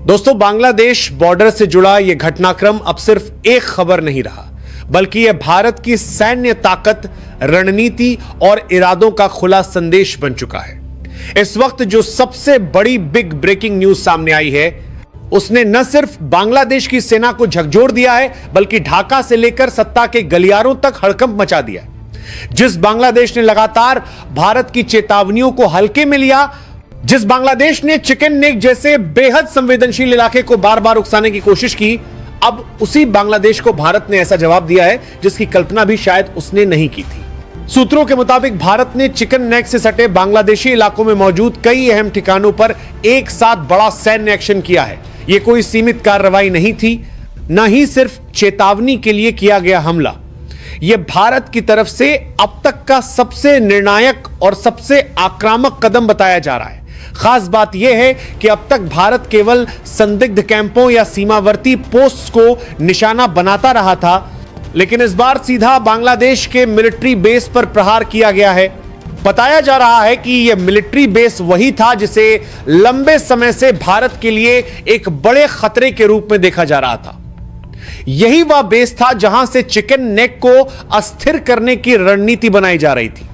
दोस्तों, बांग्लादेश बॉर्डर से जुड़ा यह घटनाक्रम अब सिर्फ एक खबर नहीं रहा, बल्कि यह भारत की सैन्य ताकत, रणनीति और इरादों का खुला संदेश बन चुका है। इस वक्त जो सबसे बड़ी बिग ब्रेकिंग न्यूज सामने आई है, उसने न सिर्फ बांग्लादेश की सेना को झकझोर दिया है, बल्कि ढाका से लेकर सत्ता के गलियारों तक हड़कंप मचा दिया है। जिस बांग्लादेश ने लगातार भारत की चेतावनियों को हल्के में लिया, जिस बांग्लादेश ने चिकन नेक जैसे बेहद संवेदनशील इलाके को बार बार उकसाने की कोशिश की, अब उसी बांग्लादेश को भारत ने ऐसा जवाब दिया है जिसकी कल्पना भी शायद उसने नहीं की थी। सूत्रों के मुताबिक भारत ने चिकन नेक से सटे बांग्लादेशी इलाकों में मौजूद कई अहम ठिकानों पर एक साथ बड़ा सैन्य एक्शन किया है। यह कोई सीमित कार्रवाई नहीं थी, न ही सिर्फ चेतावनी के लिए किया गया हमला। यह भारत की तरफ से अब तक का सबसे निर्णायक और सबसे आक्रामक कदम बताया जा रहा है। खास बात यह है कि अब तक भारत केवल संदिग्ध कैंपों या सीमावर्ती पोस्ट को निशाना बनाता रहा था, लेकिन इस बार सीधा बांग्लादेश के मिलिट्री बेस पर प्रहार किया गया है। बताया जा रहा है कि यह मिलिट्री बेस वही था जिसे लंबे समय से भारत के लिए एक बड़े खतरे के रूप में देखा जा रहा था। यही वह बेस था जहां से चिकन नेक को अस्थिर करने की रणनीति बनाई जा रही थी।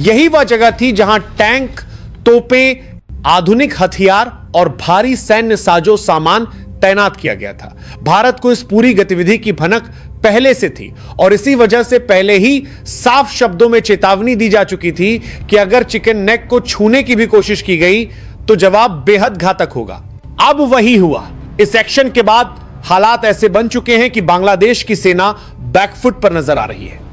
यही वह जगह थी जहां टैंक, तोपें, आधुनिक हथियार और भारी सैन्य साजो सामान तैनात किया गया था। भारत को इस पूरी गतिविधि की भनक पहले से थी और इसी वजह से पहले ही साफ शब्दों में चेतावनी दी जा चुकी थी कि अगर चिकन नेक को छूने की भी कोशिश की गई तो जवाब बेहद घातक होगा। अब वही हुआ। इस एक्शन के बाद हालात ऐसे बन चुके हैं कि बांग्लादेश की सेना बैकफुट पर नजर आ रही है।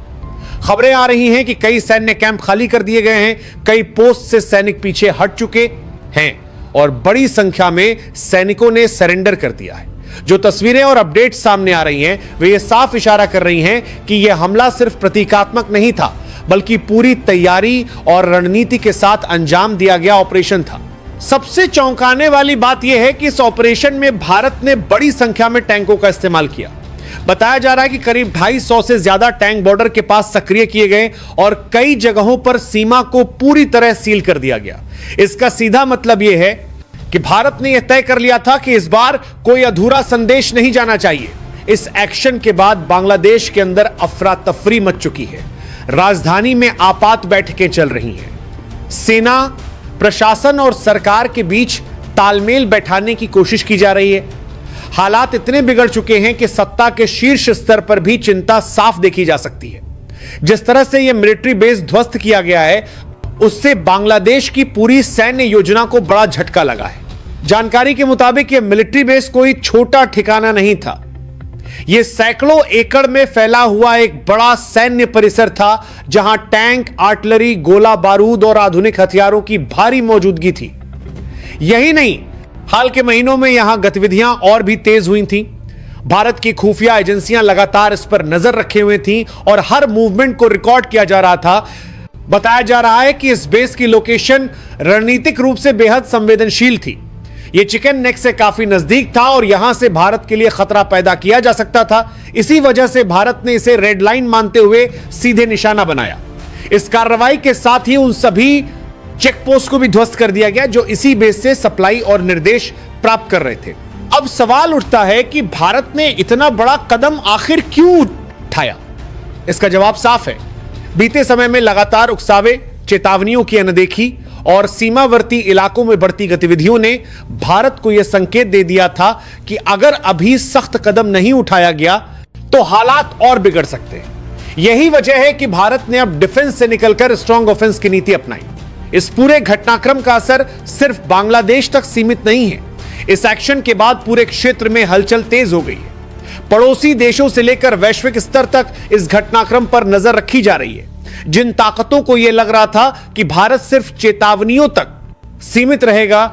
खबरें आ रही हैं कि कई सैन्य कैंप खाली कर दिए गए हैं, कई पोस्ट से सैनिक पीछे हट चुके हैं और बड़ी संख्या में सैनिकों ने सरेंडर कर दिया है। जो तस्वीरें और अपडेट्स सामने आ रही हैं, वे ये साफ इशारा कर रही हैं कि यह हमला सिर्फ प्रतीकात्मक नहीं था, बल्कि पूरी तैयारी और रणनीति के साथ अंजाम दिया गया ऑपरेशन था। सबसे चौंकाने वाली बात यह है कि इस ऑपरेशन में भारत ने बड़ी संख्या में टैंकों का इस्तेमाल किया। बताया जा रहा है कि करीब 250 से ज्यादा टैंक बॉर्डर के पास सक्रिय किए गए और कई जगहों पर सीमा को पूरी तरह सील कर दिया गया। इसका सीधा मतलब यह है कि भारत ने यह तय कर लिया था कि इस बार कोई अधूरा संदेश नहीं जाना चाहिए। इस एक्शन के बाद बांग्लादेश के अंदर अफरा तफरी मच चुकी है। राजधानी में आपात बैठकें चल रही हैं। सेना, प्रशासन और सरकार के बीच तालमेल बैठाने की कोशिश की जा रही है। हालात इतने बिगड़ चुके हैं कि सत्ता के शीर्ष स्तर पर भी चिंता साफ देखी जा सकती है। जिस तरह से यह मिलिट्री बेस ध्वस्त किया गया है, उससे बांग्लादेश की पूरी सैन्य योजना को बड़ा झटका लगा है। जानकारी के मुताबिक यह मिलिट्री बेस कोई छोटा ठिकाना नहीं था। यह सैकड़ों एकड़ में फैला हुआ एक बड़ा सैन्य परिसर था, जहां टैंक, आर्टिलरी, गोला बारूद और आधुनिक हथियारों की भारी मौजूदगी थी। यही नहीं, हाल के महीनों में यहां गतिविधियां और भी तेज हुई थीं। भारत की खुफिया एजेंसियां लगातार इस पर नजर रखे हुए थीं और हर मूवमेंट को रिकॉर्ड किया जा रहा था। बताया जा रहा है कि इस बेस की लोकेशन रणनीतिक रूप से बेहद संवेदनशील थी। यह चिकन नेक से काफी नजदीक था और यहां से भारत के लिए खतरा पैदा किया जा सकता था। इसी वजह से भारत ने इसे रेड लाइन मानते हुए सीधे निशाना बनाया। इस कार्रवाई के साथ ही उन सभी चेक पोस्ट को भी ध्वस्त कर दिया गया जो इसी बेस से सप्लाई और निर्देश प्राप्त कर रहे थे। अब सवाल उठता है कि भारत ने इतना बड़ा कदम आखिर क्यों उठाया? इसका जवाब साफ है। बीते समय में लगातार उकसावे, चेतावनियों की अनदेखी और सीमावर्ती इलाकों में बढ़ती गतिविधियों ने भारत को यह संकेत दे दिया था कि अगर अभी सख्त कदम नहीं उठाया गया तो हालात और बिगड़ सकते हैं। यही वजह है कि भारत ने अब डिफेंस से निकलकर स्ट्रॉन्ग ऑफेंस की नीति अपनाई। इस पूरे घटनाक्रम का असर सिर्फ बांग्लादेश तक सीमित नहीं है। इस एक्शन के बाद पूरे क्षेत्र में हलचल तेज हो गई है। पड़ोसी देशों से लेकर वैश्विक स्तर तक इस घटनाक्रम पर नजर रखी जा रही है। जिन ताकतों को यह लग रहा था कि भारत सिर्फ चेतावनियों तक सीमित रहेगा,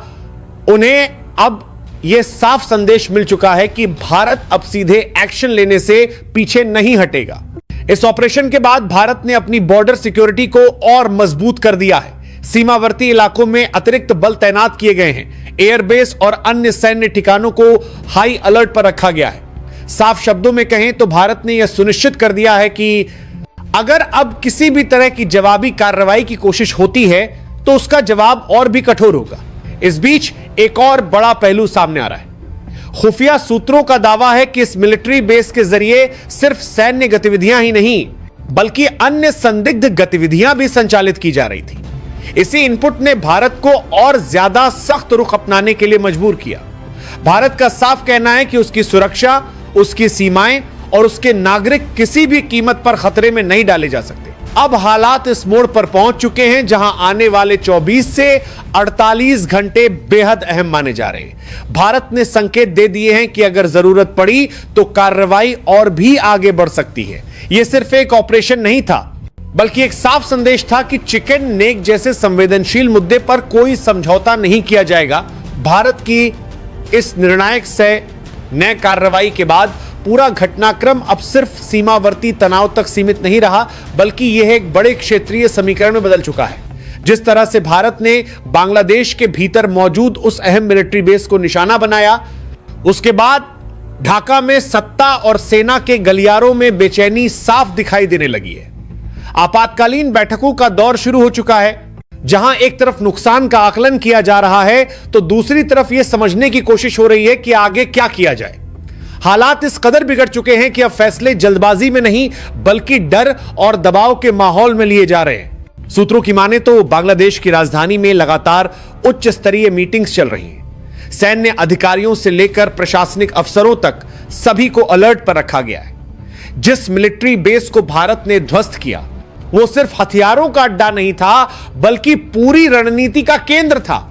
उन्हें अब यह साफ संदेश मिल चुका है कि भारत अब सीधे एक्शन लेने से पीछे नहीं हटेगा। इस ऑपरेशन के बाद भारत ने अपनी बॉर्डर सिक्योरिटी को और मजबूत कर दिया है। सीमावर्ती इलाकों में अतिरिक्त बल तैनात किए गए हैं। एयरबेस और अन्य सैन्य ठिकानों को हाई अलर्ट पर रखा गया है। साफ शब्दों में कहें तो भारत ने यह सुनिश्चित कर दिया है कि अगर अब किसी भी तरह की जवाबी कार्रवाई की कोशिश होती है तो उसका जवाब और भी कठोर होगा। इस बीच एक और बड़ा पहलू सामने आ रहा है। खुफिया सूत्रों का दावा है कि इस मिलिट्री बेस के जरिए सिर्फ सैन्य गतिविधियां ही नहीं बल्कि अन्य संदिग्ध गतिविधियां भी संचालित की जा रही थी। इसी इनपुट ने भारत को और ज्यादा सख्त रुख अपनाने के लिए मजबूर किया। भारत का साफ कहना है कि उसकी सुरक्षा, उसकी सीमाएं और उसके नागरिक किसी भी कीमत पर खतरे में नहीं डाले जा सकते। अब हालात इस मोड़ पर पहुंच चुके हैं जहां आने वाले 24 से 48 घंटे बेहद अहम माने जा रहे हैं। भारत ने संकेत दे दिए हैं कि अगर जरूरत पड़ी तो कार्रवाई और भी आगे बढ़ सकती है। यह सिर्फ एक ऑपरेशन नहीं था बल्कि एक साफ संदेश था कि चिकन नेक जैसे संवेदनशील मुद्दे पर कोई समझौता नहीं किया जाएगा। भारत की इस निर्णायक से नए कार्रवाई के बाद पूरा घटनाक्रम अब सिर्फ सीमावर्ती तनाव तक सीमित नहीं रहा बल्कि यह एक बड़े क्षेत्रीय समीकरण में बदल चुका है। जिस तरह से भारत ने बांग्लादेश के भीतर मौजूद उस अहम मिलिट्री बेस को निशाना बनाया, उसके बाद ढाका में सत्ता और सेना के गलियारों में बेचैनी साफ दिखाई देने लगी है। आपातकालीन बैठकों का दौर शुरू हो चुका है, जहां एक तरफ नुकसान का आकलन किया जा रहा है तो दूसरी तरफ यह समझने की कोशिश हो रही है कि आगे क्या किया जाए। हालात इस कदर बिगड़ चुके हैं कि अब फैसले जल्दबाजी में नहीं बल्कि डर और दबाव के माहौल में लिए जा रहे हैं। सूत्रों की माने तो बांग्लादेश की राजधानी में लगातार उच्च स्तरीय मीटिंग्स चल रही हैं। सैन्य अधिकारियों से लेकर प्रशासनिक अफसरों तक सभी को अलर्ट पर रखा गया है। जिस मिलिट्री बेस को भारत ने ध्वस्त किया वो सिर्फ हथियारों का अड्डा नहीं था बल्कि पूरी रणनीति का केंद्र था।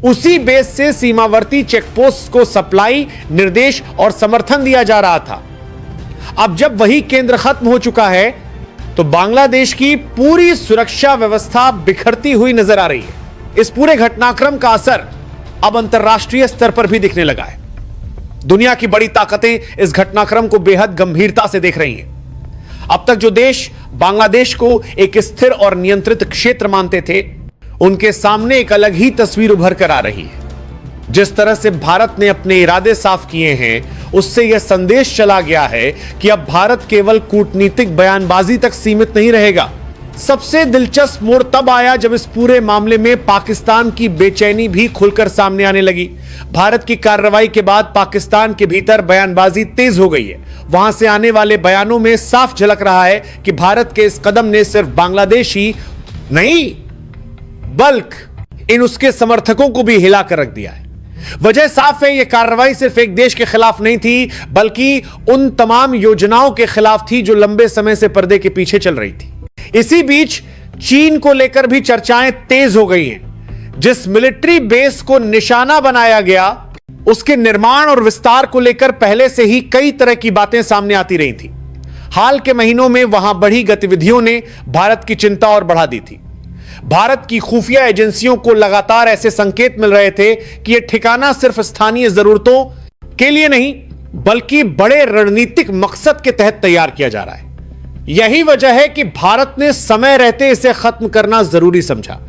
उसी बेस से सीमावर्ती चेकपोस्ट को सप्लाई, निर्देश और समर्थन दिया जा रहा था। अब जब वही केंद्र खत्म हो चुका है तो बांग्लादेश की पूरी सुरक्षा व्यवस्था बिखरती हुई नजर आ रही है। इस पूरे घटनाक्रम का असर अब अंतर्राष्ट्रीय स्तर पर भी दिखने लगा है। दुनिया की बड़ी ताकतें इस घटनाक्रम को बेहद गंभीरता से देख रही हैं। अब तक जो देश बांग्लादेश को एक स्थिर और नियंत्रित क्षेत्र मानते थे, उनके सामने एक अलग ही तस्वीर उभर कर आ रही है। जिस तरह से भारत ने अपने इरादे साफ किए हैं, उससे यह संदेश चला गया है कि अब भारत केवल कूटनीतिक बयानबाजी तक सीमित नहीं रहेगा। सबसे दिलचस्प मोड़ तब आया जब इस पूरे मामले में पाकिस्तान की बेचैनी भी खुलकर सामने आने लगी। भारत की कार्रवाई के बाद पाकिस्तान के भीतर बयानबाजी तेज हो गई है। वहां से आने वाले बयानों में साफ झलक रहा है कि भारत के इस कदम ने सिर्फ बांग्लादेश ही नहीं बल्कि इन उसके समर्थकों को भी हिलाकर रख दिया है। वजह साफ है, यह कार्रवाई सिर्फ एक देश के खिलाफ नहीं थी बल्कि उन तमाम योजनाओं के खिलाफ थी जो लंबे समय से पर्दे के पीछे चल रही थी। इसी बीच चीन को लेकर भी चर्चाएं तेज हो गई हैं। जिस मिलिट्री बेस को निशाना बनाया गया, उसके निर्माण और विस्तार को लेकर पहले से ही कई तरह की बातें सामने आती रही थी। हाल के महीनों में वहां बढ़ी गतिविधियों ने भारत की चिंता और बढ़ा दी थी। भारत की खुफिया एजेंसियों को लगातार ऐसे संकेत मिल रहे थे कि यह ठिकाना सिर्फ स्थानीय जरूरतों के लिए नहीं बल्कि बड़े रणनीतिक मकसद के तहत तैयार किया जा रहा है। यही वजह है कि भारत ने समय रहते इसे खत्म करना जरूरी समझा।